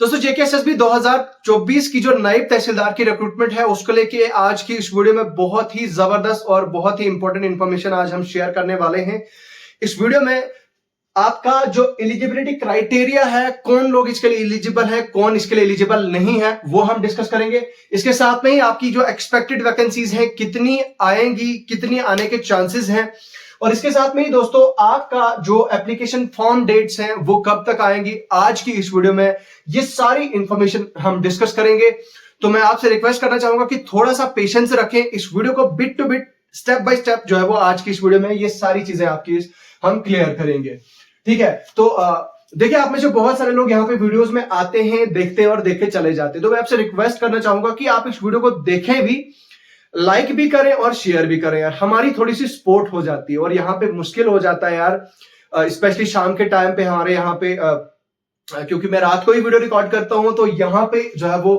दोस्तों जेकेएसएसबी 2024 की जो नायब तहसीलदार की रिक्रूटमेंट है उसको लेके आज की इस वीडियो में बहुत ही जबरदस्त और बहुत ही इंपॉर्टेंट इंफॉर्मेशन आज हम शेयर करने वाले हैं। इस वीडियो में आपका जो एलिजिबिलिटी क्राइटेरिया है, कौन लोग इसके लिए एलिजिबल है, कौन इसके लिए एलिजिबल नहीं है, वो हम डिस्कस करेंगे। इसके साथ में ही आपकी जो एक्सपेक्टेड वैकेंसीज हैं कितनी आएंगी, कितनी आने के चांसेस हैं, और इसके साथ में ही दोस्तों आपका जो एप्लीकेशन फॉर्म डेट्स हैं वो कब तक आएंगी, आज की इस वीडियो में ये सारी इंफॉर्मेशन हम डिस्कस करेंगे। तो मैं आपसे रिक्वेस्ट करना चाहूंगा कि थोड़ा सा पेशेंस रखें, इस वीडियो को bit two bit step by step जो है वो आज की इस वीडियो में ये सारी चीजें आपकी हम क्लियर करेंगे। ठीक है, तो देखिए आप में से बहुत सारे लोग यहाँ पे वीडियोस में आते हैं, देखते हैं और देख के चले जाते हैं। तो मैं आपसे रिक्वेस्ट करना चाहूंगा कि आप इस वीडियो को देखें भी, लाइक भी करें और शेयर भी करें यार, हमारी थोड़ी सी सपोर्ट हो जाती है। और यहाँ पे मुश्किल हो जाता है यार, स्पेशली शाम के टाइम पे हमारे यहाँ पे क्योंकि मैं रात को ही वीडियो रिकॉर्ड करता हूं तो यहाँ पे जो है वो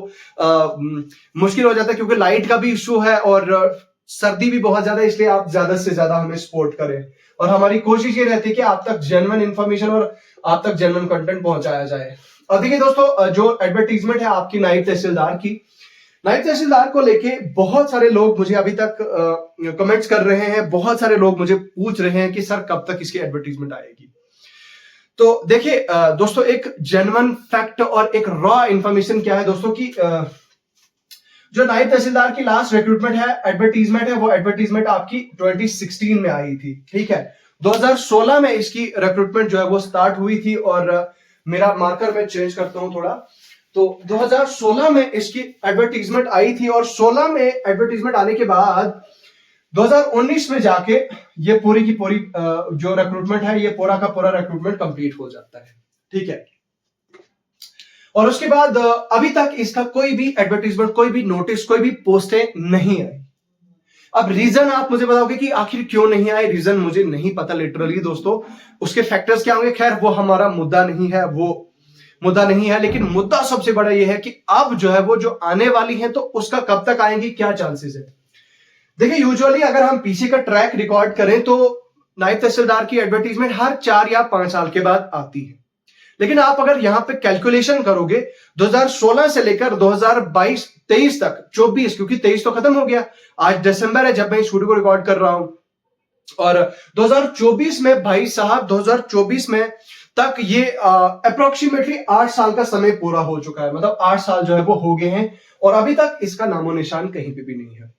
मुश्किल हो जाता है क्योंकि लाइट का भी इशू है और सर्दी भी बहुत ज्यादा है, इसलिए आप ज्यादा से ज्यादा हमें सपोर्ट करें। और हमारी कोशिश ये रहती है कि आप तक जेन्युइन इंफॉर्मेशन और आप तक जेन्युइन कंटेंट पहुंचाया जाए। और देखिए दोस्तों, जो एडवर्टीजमेंट है आपकी नायब तहसीलदार की, नायब तहसीलदार को लेके बहुत सारे लोग मुझे अभी तक कमेंट्स कर रहे हैं, बहुत सारे लोग मुझे पूछ रहे हैं कि सर कब तक इसकी एडवर्टीजमेंट आएगी। तो देखिए दोस्तों, एक जेन्युइन फैक्ट और एक रॉ इंफॉर्मेशन क्या है दोस्तों की जो नायब तहसीलदार की लास्ट रिक्रूटमेंट है, एडवर्टीजमेंट है, वो एडवर्टीजमेंट आपकी 2016 में आई थी। ठीक है, 2016 में इसकी रिक्रूटमेंट जो है वो स्टार्ट हुई थी। और मेरा मार्कर मैं चेंज करता हूं थोड़ा, तो 2016 में इसकी एडवर्टीजमेंट आई थी और 16 में एडवर्टीजमेंट आने के बाद 2019 में जाके ये पूरी की पूरी जो रिक्रूटमेंट है, ये पूरा का पूरा रिक्रूटमेंट कंप्लीट हो जाता है। ठीक है, और उसके बाद अभी तक इसका कोई भी एडवर्टीजमेंट, कोई भी नोटिस, कोई भी पोस्टें नहीं आई। अब रीजन आप मुझे बताओगे कि आखिर क्यों नहीं आए, रीजन मुझे नहीं पता लिटरली दोस्तों, उसके फैक्टर्स क्या होंगे, खैर वो हमारा मुद्दा नहीं है, लेकिन मुद्दा सबसे बड़ा ये है कि अब जो है वो जो आने वाली है तो उसका कब तक आएंगी, क्या चांसेस है। देखिए यूजुअली अगर हम पीछे का ट्रैक रिकॉर्ड करें तो नायब तहसीलदार की एडवर्टीजमेंट हर 4 या 5 साल के बाद आती है। लेकिन आप अगर यहां पे कैलकुलेशन करोगे 2016 से लेकर 2022-23 तक, 24 क्योंकि 23 तो खत्म हो गया, आज दिसंबर है जब मैं इस वीडियो को रिकॉर्ड कर रहा हूं, और 2024 में भाई साहब 2024 में तक ये अप्रोक्सीमेटली 8 साल का समय पूरा हो चुका है। मतलब 8 साल जो है वो हो गए हैं और अभी तक इसका नामो निशान कहीं पे भी नहीं है।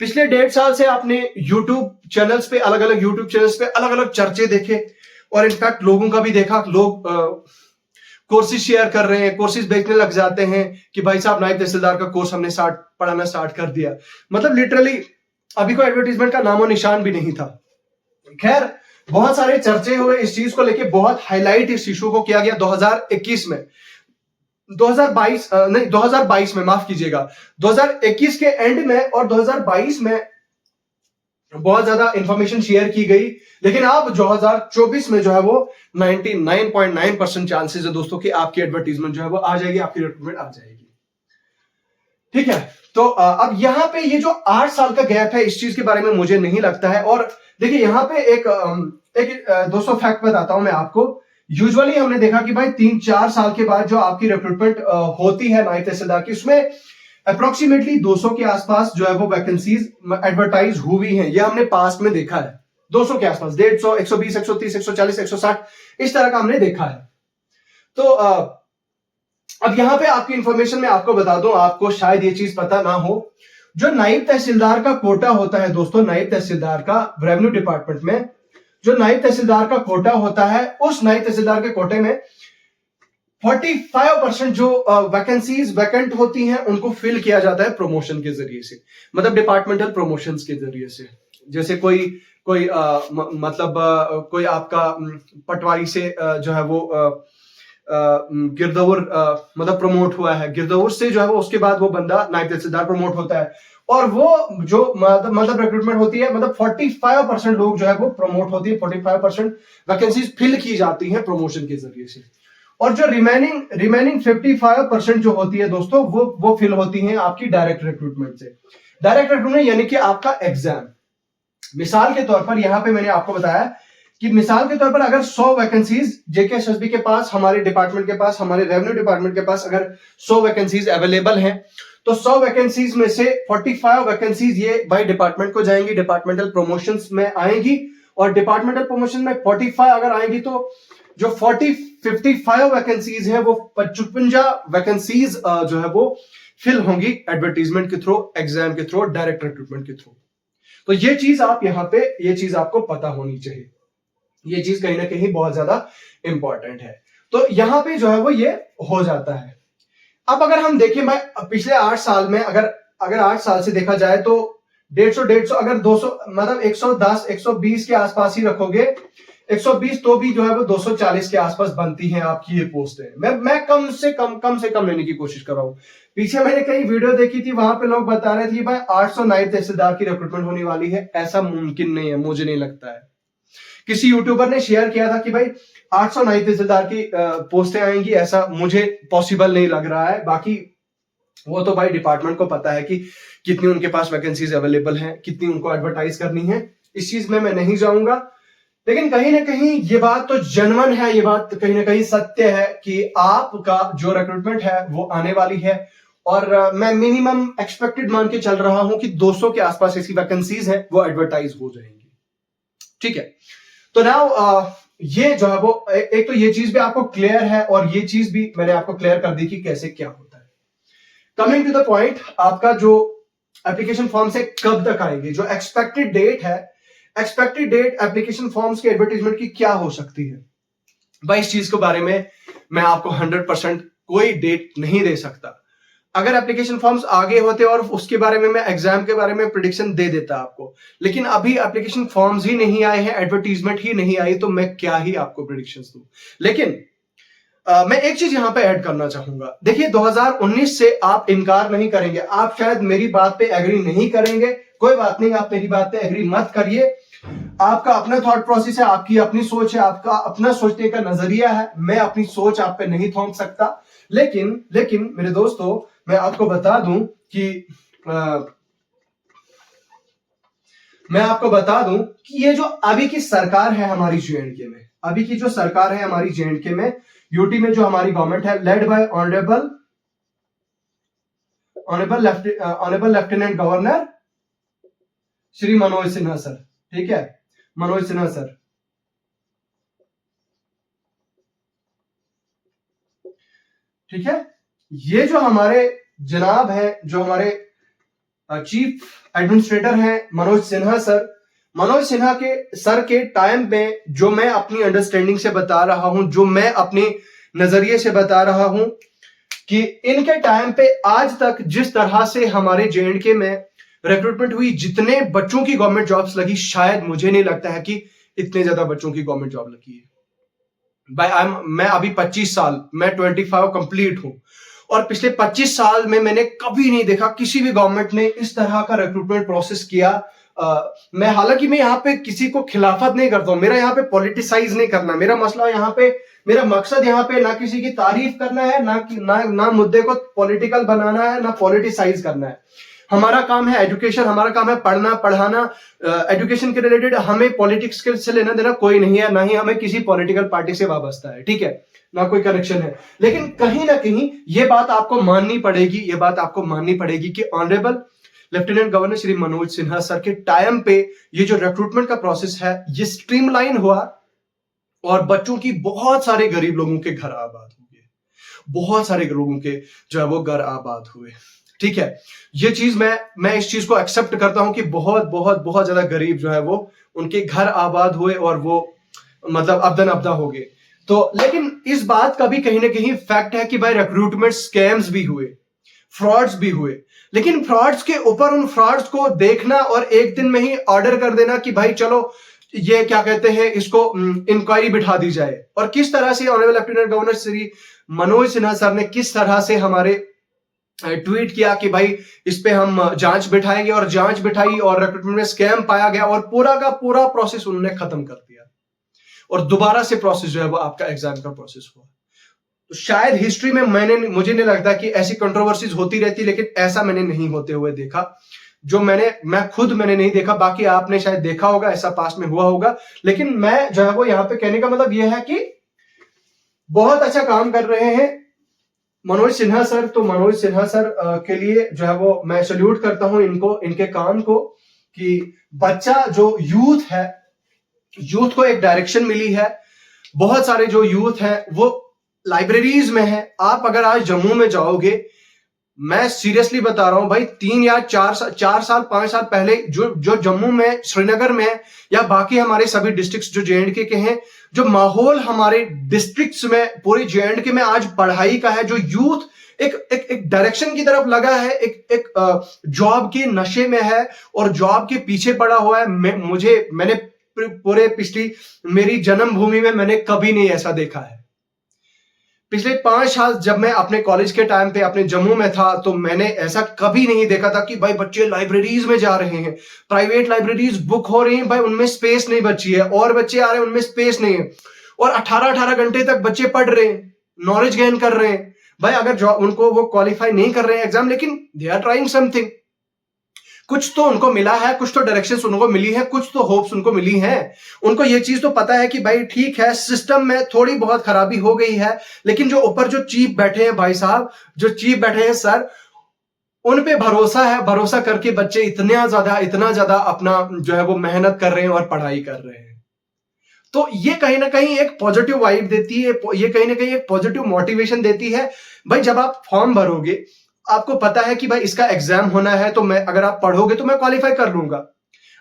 पिछले 1.5 साल से आपने यूट्यूब चैनल्स पे, अलग अलग यूट्यूब चैनल्स पे अलग अलग चर्चे देखे और इनफैक्ट लोगों का भी देखा, लोग कोर्सेज शेयर कर रहे हैं, कोर्सेज बेचने लग जाते हैं कि भाई साहब नायब तहसीलदार का कोर्स हमने पढ़ाना स्टार्ट कर दिया। मतलब लिटरली अभी कोई एडवर्टीजमेंट का नामो निशान भी नहीं था। खैर बहुत सारे चर्चे हुए इस चीज को लेके, बहुत हाईलाइट इस इशू को किया गया 2021 में, 2022 में, माफ कीजिएगा, 2021 के एंड में और 2022 में बहुत ज्यादा इंफॉर्मेशन शेयर की गई। लेकिन अब 2024 में जो है वो 99.9% चांसेस है दोस्तों कि आपकी एडवर्टीजमेंट जो है वो आ जाएगी, आपकी रिक्रूटमेंट आ जाएगी। ठीक है, तो अब यहां पे ये जो 8 साल का गैप है, इस चीज के बारे में मुझे नहीं लगता है। और देखिए यहां पे एक दोस्तों फैक्ट बताता हूं मैं आपको। यूजुअली हमने देखा कि भाई 3-4 साल के बाद जो आपकी रिक्रूटमेंट होती है नायब तहसीलदार की, उसमें अप्रोक्सीमेटली 200 के आसपास जो है वो वैकेंसीज एडवर्टाइज हुई हैं। ये हमने पास्ट में देखा है, 200 के आसपास, 150, 120, 130, 140, 160 इस तरह का हमने देखा है। तो अब यहां पे आपकी इंफॉर्मेशन में आपको बता दूं, आपको शायद ये चीज पता ना हो, जो नायब तहसीलदार का कोटा होता है दोस्तों, नायब तहसीलदार का रेवेन्यू डिपार्टमेंट में जो नायब तहसीलदार का कोटा होता है, उस नायब तहसीलदार के कोटे में 45% जो वैकेंसीज वैकेंट होती हैं उनको फिल किया जाता है प्रमोशन के जरिए से, मतलब डिपार्टमेंटल प्रमोशंस के जरिए से। जैसे कोई कोई आपका पटवारी से जो है वो गिरदौर मतलब प्रमोट हुआ है, गिरदौर से जो है वो उसके बाद वो बंदा नायब तहसीलदार प्रमोट होता है, और वो जो मतलब रिक्रूटमेंट होती है, मतलब 45% लोग जो है वो प्रमोट होती है, 45% वैकेंसीज फिल की जाती हैं प्रमोशन के जरिए से। और जो रिमेनिंग 55% जो होती है दोस्तों, वो फिल होती हैं आपकी डायरेक्ट रिक्रूटमेंट से। डायरेक्ट रिक्रूटमेंट यानी कि आपका एग्जाम। मिसाल के तौर पर यहां पे मैंने आपको बताया कि मिसाल के तौर पर अगर 100 वैकेंसीज जेकेएसएसबी के पास, हमारे डिपार्टमेंट के पास, हमारे रेवेन्यू डिपार्टमेंट के पास अगर 100 वैकेंसीज अवेलेबल हैं, तो 100 वैकेंसीज में से 45 वैकेंसीज ये बाय डिपार्टमेंट को जाएंगी, डिपार्टमेंटल प्रमोशंस में आएंगी, और डिपार्टमेंटल प्रमोशन में 45 अगर आएंगी तो जो 55 वैकेंसीज है वो 55 वैकेंसीज जो है वो फिल होंगी एडवर्टीजमेंट के थ्रू, एग्जाम के थ्रू, डायरेक्ट रिक्रूटमेंट के थ्रू। तो ये चीज आप यहां पे, ये चीज आपको पता होनी चाहिए, ये चीज कहीं ना कहीं बहुत ज्यादा इंपॉर्टेंट है। तो यहां पे जो है वो ये हो जाता है। अब अगर हम देखें भाई पिछले 8 साल में, अगर 8 साल से देखा जाए तो 150 अगर 200 मतलब 110 120 के आसपास ही रखोगे, 120 तो भी जो है वो 240 के आसपास बनती हैं आपकी ये पोस्टें। मैं कम से कम लेने की कोशिश कर रहा हूं। पीछे मैंने कई वीडियो देखी थी, वहां पे लोग बता रहे थे भाई 800 नायब तहसीलदार की रिक्रूटमेंट होने वाली है। ऐसा मुमकिन नहीं है, मुझे नहीं लगता है। किसी यूट्यूबर ने शेयर किया था कि भाई 800 नायब तहसीलदार की पोस्टें आएंगी, ऐसा मुझे पॉसिबल नहीं लग रहा है। बाकी वो तो भाई डिपार्टमेंट को पता है कि कितनी उनके पास वैकेंसीज अवेलेबल हैं, कितनी उनको एडवर्टाइज करनी है, इस चीज में मैं नहीं जाऊंगा। लेकिन कहीं ना कहीं ये बात तो जेन्युइन है, ये बात कहीं ना कहीं सत्य है कि आपका जो रिक्रूटमेंट है वो आने वाली है, और मैं मिनिमम एक्सपेक्टेड मान के चल रहा हूं कि 200 के आसपास ऐसी वैकेंसीज हैं वो एडवर्टाइज हो जाएंगी। ठीक है, तो नाउ ये जो है वो एक तो ये चीज भी आपको क्लियर है, और ये चीज भी मैंने आपको क्लियर कर दी कि कैसे क्या होता है। कमिंग टू द पॉइंट, आपका जो एप्लीकेशन फॉर्म से कब तक आएंगे, जो एक्सपेक्टेड डेट है, एक्सपेक्टेड डेट एप्लीकेशन फॉर्म्स के एडवर्टीजमेंट की क्या हो सकती है भाई, इस चीज के बारे में मैं आपको 100% कोई डेट नहीं दे सकता। अगर एप्लीकेशन फॉर्म्स आगे होते और उसके बारे में मैं एग्जाम के बारे में प्रेडिक्शन दे देता आपको, लेकिन अभी एप्लीकेशन फॉर्म्स ही नहीं आए हैं, एडवर्टीजमेंट ही नहीं आई, तो मैं क्या ही आपको प्रेडिक्शंस दूं। लेकिन मैं एक चीज यहां पे ऐड करना चाहूंगा। देखिए 2019 से आप इनकार नहीं करेंगे, आप शायद मेरी बात पे एग्री नहीं करेंगे, कोई बात नहीं, आप मेरी बात पे एग्री मत करिए। आपका अपना थॉट प्रोसेस है, आपकी अपनी सोच है, आपका अपना सोचने का नजरिया है, मैं अपनी सोच आप पे नहीं थोप सकता। लेकिन मेरे दोस्तों, मैं आपको बता दूं कि ये जो अभी की सरकार है हमारी जेएंडके में, अभी की जो सरकार है हमारी जेएंडके में, यूटी में जो हमारी गवर्नमेंट है, led by honourable lieutenant governor Shri Manoj Sinha sir. ठीक है, मनोज सिन्हा सर। ठीक है, ये जो हमारे जनाब है, जो हमारे चीफ एडमिनिस्ट्रेटर हैं मनोज सिन्हा सर, मनोज सिन्हा के सर के टाइम में, जो मैं अपनी अंडरस्टैंडिंग से बता रहा हूं, जो मैं अपने नजरिए से बता रहा हूं, कि इनके टाइम पे आज तक जिस तरह से हमारे जेएंडके में रिक्रूटमेंट हुई, जितने बच्चों की गवर्नमेंट जॉब्स लगी, शायद मुझे नहीं लगता है कि इतने ज्यादा बच्चों की गवर्नमेंट जॉब लगी है भाई। मैं अभी 25 साल, मैं 25 कंप्लीट हूं, और पिछले 25 साल में मैंने कभी नहीं देखा किसी भी गवर्नमेंट ने इस तरह का रिक्रूटमेंट प्रोसेस किया। मैं हालांकि मैं यहाँ पे किसी को खिलाफत नहीं करता हूं, मेरा यहाँ पे पॉलिटिसाइज नहीं करना, मेरा मसला यहाँ पे, मेरा मकसद यहाँ पे ना किसी की तारीफ करना है, ना मुद्दे को पॉलिटिकल बनाना है, ना पॉलिटिसाइज करना है। हमारा काम है एजुकेशन, हमारा काम है पढ़ना पढ़ाना। एजुकेशन के रिलेटेड हमें पॉलिटिक्स से लेना देना कोई नहीं है, ना ही हमें किसी पॉलिटिकल पार्टी से वाबस्ता है, ठीक है, ना कोई कनेक्शन है। लेकिन कहीं ना कहीं ये बात आपको माननी पड़ेगी, ये बात आपको माननी पड़ेगी कि honourable lieutenant governor Shri Manoj Sinha sir के टाइम पे ये जो रिक्रूटमेंट का प्रोसेस है ये स्ट्रीमलाइन हुआ, और बच्चों की बहुत सारे गरीब लोगों के घर आबाद हुए, बहुत सारे लोगों के जो है वो घर आबाद हुए। ठीक है, ये चीज मैं इस चीज को एक्सेप्ट करता हूं कि बहुत बहुत बहुत ज्यादा गरीब जो है वो उनके घर आबाद हुए, और वो मतलब अब्दन अब्दा हो गए। तो लेकिन इस बात का भी कहीं ना कहीं फैक्ट है कि भाई रिक्रूटमेंट स्कैम्स भी हुए, फ्रॉड्स भी हुए, लेकिन फ्रॉड्स के ऊपर उन फ्रॉड्स को देखना और एक दिन में ही ऑर्डर कर देना कि भाई चलो ये क्या कहते हैं, इसको इंक्वायरी बिठा दी जाए। और किस तरह से honourable lieutenant governor Shri Manoj Sinha sir ने किस तरह से हमारे ट्वीट किया कि भाई इस पे हम जांच बिठाएंगे, और जांच बिठाई और रिक्रूटमेंट में स्कैम पाया गया, और पूरा का पूरा प्रोसेस उन्होंने खत्म कर दिया, और दोबारा से प्रोसेस जो है वो आपका एग्जाम का प्रोसेस हुआ। तो शायद हिस्ट्री में मुझे नहीं लगता कि ऐसी कंट्रोवर्सीज होती रहती, लेकिन ऐसा मैंने नहीं होते हुए देखा। जो मैं खुद नहीं देखा, बाकी आपने शायद देखा होगा, ऐसा पास्ट में हुआ होगा। लेकिन मैं जो है वो यहाँ पे कहने का मतलब ये है कि बहुत अच्छा काम कर रहे हैं मनोज सिन्हा सर। तो मनोज सिन्हा सर के लिए जो है वो मैं सल्यूट करता हूं इनको, इनके काम को, कि बच्चा जो यूथ है, यूथ को एक डायरेक्शन मिली है। बहुत सारे जो यूथ है वो लाइब्रेरीज में है। आप अगर आज जम्मू में जाओगे, मैं सीरियसली बता रहा हूं भाई, 3 या 4 साल 5 साल पहले जो जम्मू में, श्रीनगर में या बाकी हमारे सभी डिस्ट्रिक्ट्स जो जेएंडके के हैं, जो माहौल हमारे डिस्ट्रिक्ट्स में, पूरे जेएंडके में आज पढ़ाई का है, जो यूथ एक डायरेक्शन की तरफ लगा है, एक जॉब के नशे में है और जॉब के पीछे पड़ा हुआ है। मैंने पूरे पिछली मेरी जन्मभूमि में मैंने कभी नहीं ऐसा देखा है। पिछले 5 साल जब मैं अपने कॉलेज के टाइम पे अपने जम्मू में था, तो मैंने ऐसा कभी नहीं देखा था कि भाई बच्चे लाइब्रेरीज में जा रहे हैं, प्राइवेट लाइब्रेरीज बुक हो रही हैं, भाई उनमें स्पेस नहीं बची है, और बच्चे आ रहे हैं उनमें स्पेस नहीं है, और 18 घंटे तक बच्चे पढ़ रहे हैं, नॉलेज गेन कर रहे हैं। भाई अगर उनको वो क्वालिफाई नहीं कर रहे हैं एग्जाम, लेकिन दे आर ट्राइंग समथिंग। कुछ तो उनको मिला है, कुछ तो डायरेक्शंस उनको मिली है, कुछ तो होप्स उनको मिली हैं। उनको ये चीज तो पता है कि भाई ठीक है, सिस्टम में थोड़ी बहुत खराबी हो गई है, लेकिन जो ऊपर जो चीफ बैठे हैं भाई साहब, जो चीफ बैठे हैं सर, उन पे भरोसा है। भरोसा करके बच्चे इतना ज्यादा अपना जो है वो मेहनत कर रहे हैं और पढ़ाई कर रहे हैं। तो ये कहीं ना कहीं एक पॉजिटिव वाइब देती है, ये कहीं ना कहीं एक पॉजिटिव मोटिवेशन देती है। भाई जब आप फॉर्म भरोगे, आपको पता है कि भाई इसका एग्जाम होना है, तो अगर आप पढ़ोगे तो मैं क्वालिफाई कर लूंगा।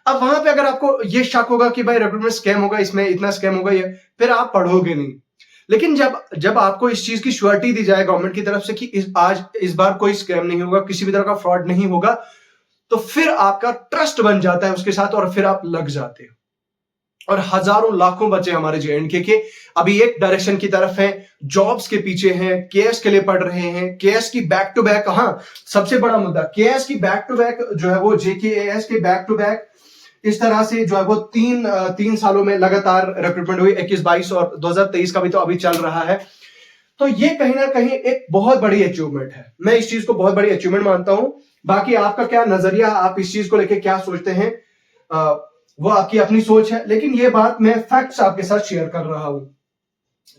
अब वहां पे अगर आपको ये शक होगा कि भाई रिक्रूटमेंट स्कैम होगा, इसमें इतना स्कैम होगा, ये फिर आप पढ़ोगे नहीं। लेकिन जब आपको इस चीज की श्योरिटी दी जाए गवर्नमेंट की तरफ से कि इस बार कोई स्कैम नहीं होगा, किसी भी तरह का फ्रॉड नहीं होगा, तो फिर आपका ट्रस्ट बन जाता है उसके साथ और फिर आप लग जाते हो। और हजारों लाखों बच्चे हमारे जेएंडके के अभी एक डायरेक्शन की तरफ हैं, जॉब्स के पीछे हैं, केएस के लिए पढ़ रहे हैं, केएस की बैक टू बैक, हाँ सबसे बड़ा मुद्दा केएस की बैक टू बैक जो है वो, जेकेएस के बैक टू बैक इस तरह से जो है वो 3 सालों में लगातार रिक्रूटमेंट हुई, 21-22 और 2023 का भी तो अभी चल रहा है। तो ये कहीं ना कहीं एक बहुत बड़ी अचीवमेंट है। मैं इस चीज को बहुत बड़ी अचीवमेंट मानता हूं। बाकी आपका क्या नजरिया, आप इस चीज को लेकर क्या सोचते हैं, वो आपकी अपनी सोच है, लेकिन ये बात मैं फैक्ट्स आपके साथ शेयर कर रहा हूं।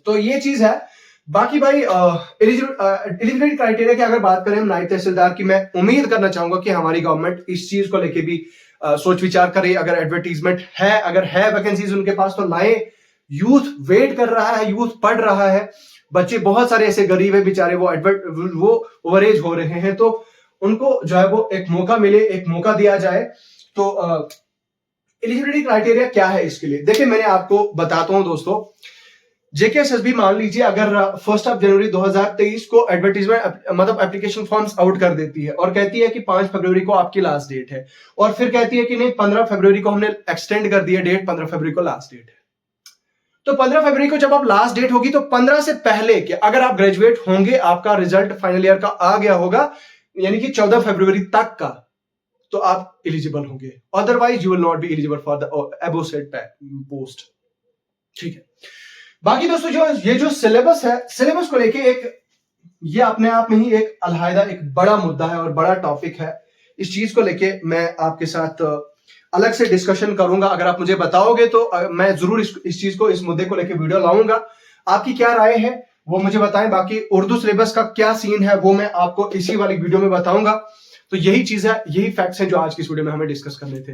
तो ये चीज है। बाकी भाई एलिजिबिलिटी क्राइटेरिया की अगर बात करें हम नायब तहसीलदार की, मैं उम्मीद करना चाहूंगा कि हमारी गवर्नमेंट इस चीज को लेके भी सोच विचार करे। अगर एडवर्टीजमेंट है, अगर है वैकेंसीज उनके पास, तो लाए। यूथ वेट कर रहा है, यूथ पढ़ रहा है, बच्चे बहुत सारे ऐसे गरीब है बेचारे, वो ओवरेज हो रहे हैं, तो उनको जो है वो एक मौका मिले, एक मौका दिया जाए। तो एलिजिबिलिटी क्राइटेरिया क्या है इसके लिए, देखिए मैंने आपको बताता हूं दोस्तों। जेकेएसएसबी मान लीजिए अगर 1 जनवरी 2023 को एडवर्टीजमेंट मतलब एप्लीकेशन फॉर्म्स आउट कर देती है और कहती है कि 5 फरवरी को आपकी लास्ट डेट है, और फिर कहती है कि नहीं 15 फरवरी को हमने एक्सटेंड कर दिया डेट, 15 फरवरी को लास्ट डेट है। तो 15 फरवरी को जब आप लास्ट डेट होगी, तो 15 से पहले के अगर आप ग्रेजुएट होंगे, आपका रिजल्ट फाइनल ईयर का आ गया होगा, यानी कि 14 फरवरी तक का, तो आप एलिजिबल होंगे। Otherwise you will not be eligible for the above said post. ठीक है। बाकी दोस्तों जो सिलेबस है, सिलेबस को लेके ये अपने आप में ही एक अलहदा एक बड़ा मुद्दा है और बड़ा टॉपिक है। इस चीज को लेके मैं आपके साथ अलग से डिस्कशन करूंगा। अगर आप मुझे बताओगे तो मैं जरूर इस चीज को, इस मुद्दे को लेके वीडियो लाऊंगा। आपकी क्या राय है वो मुझे बताएं। बाकी उर्दू सिलेबस का क्या सीन है वो मैं आपको इसी वाली वीडियो में बताऊंगा। तो यही चीज है, यही फैक्ट्स है जो आज की इस वीडियो में हमें डिस्कस करने थे।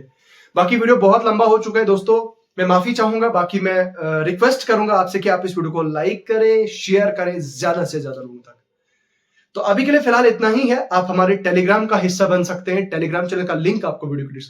बाकी वीडियो बहुत लंबा हो चुका है दोस्तों, मैं माफी चाहूंगा। बाकी मैं रिक्वेस्ट करूंगा आपसे कि आप इस वीडियो को लाइक करें, शेयर करें ज्यादा से ज्यादा लोगों तक। तो अभी के लिए फिलहाल इतना ही है। आप हमारे टेलीग्राम का हिस्सा बन सकते हैं। टेलीग्राम चैनल का लिंक आपको वीडियो की डिस्क्रिप्शन